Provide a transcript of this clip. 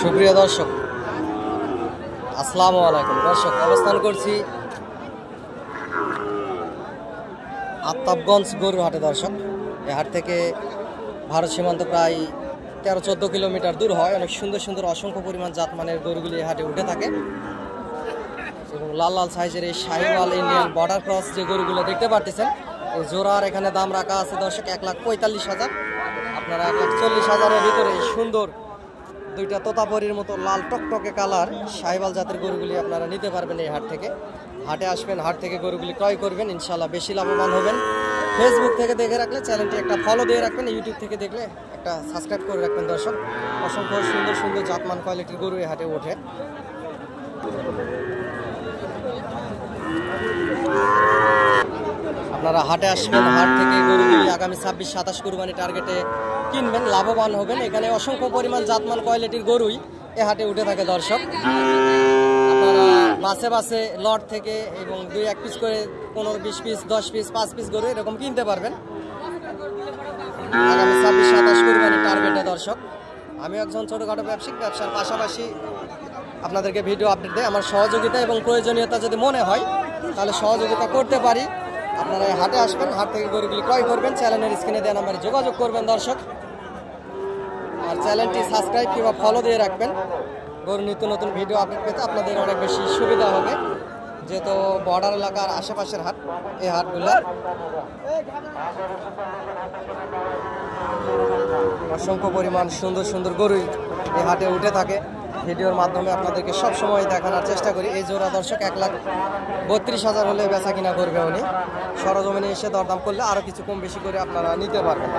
সুপ্রিয় দর্শক আসসালামু আলাইকুম। দর্শক অবস্থান করছি আফতাবগঞ্জ গরুর হাটে। দর্শক এই হাট থেকে ভারত সীমান্ত প্রায় 13-14 কিলোমিটার দূর হয়। অনেক সুন্দর সুন্দর অসংখ্য পরিমাণ জাতমানের গরুগুলি এই হাটে উঠে থাকে এবং লাল লাল সাইজের এই শাহিওয়াল ইন্ডিয়ান বর্ডার ক্রস যে গরুগুলো দেখতে পাচ্ছেন, এই জোড়ার এখানে দাম রাখা আছে দর্শক 1,45,000। আপনারা 1,40,000-এর ভিতরে সুন্দর দুইটা তোতাপরির মতো লাল টকটকে কালার শাহিওয়াল জাতের গরুগুলি আপনারা নিতে পারবেন। এই হাট থেকে হাটে আসবেন, হাট থেকে গরুগুলি ক্রয় করবেন, ইনশাল্লাহ বেশি লাভবান হবেন। ফেসবুক থেকে দেখে রাখলে চ্যানেলটি একটা ফলো দিয়ে রাখবেন, ইউটিউব থেকে দেখলে একটা সাবস্ক্রাইব করে রাখবেন। দর্শক অসংখ্য সুন্দর সুন্দর জাতমান কোয়ালিটির গরু এই হাটে ওঠে। আপনারা হাটে আসবেন, হাট থেকে গরুগুলি আগামী 26-27 কুরবানি টার্গেটে কিনবেন, লাভবান হবেন। এখানে অসংখ্য পরিমাণ জাতমান কোয়ালিটির গরুই এ হাটে উঠে থাকে। দর্শক আপনারা বাসে বাসে লট থেকে এবং 2-1 পিস করে 15-20 পিস 10 পিস 5 পিস গরু এরকম কিনতে পারবেন আগামী 26-27 কুরবানি টার্গেটে। দর্শক আমি একজন ছোটখাটো ব্যবসায়িক, ব্যবসার পাশাপাশি আপনাদেরকে ভিডিও আপডেট দেয়। আমার সহযোগিতা এবং প্রয়োজনীয়তা যদি মনে হয় তাহলে সহযোগিতা করতে পারি। আপনারা হাটে আসবেন, হাট থেকে গরুগুলি ক্রয় করবেন, চ্যানেলের স্ক্রিনে দেওয়া নাম্বারে যোগাযোগ করবেন। দর্শক আর চ্যানেলটি সাবস্ক্রাইব কিংবা ফলো দিয়ে রাখবেন, গরু নিত্য নতুন ভিডিও আপডেট পেতে আপনাদের অনেক বেশি সুবিধা হবে, যেহেতু বর্ডার এলাকার আশেপাশের হাট এই হাটগুলো। অসংখ্য পরিমাণ সুন্দর সুন্দর গরু এই হাটে উঠে থাকে। ভিডিওর মাধ্যমে আপনাদেরকে সব সময় দেখানোর চেষ্টা করি। এই জোড়া দর্শক 1,32,000 হলে বেচা কিনা করবে উনি। সরজমিনে এসে দরদাম করলে আরো কিছু কম বেশি করে আপনারা নিতে পারবেন।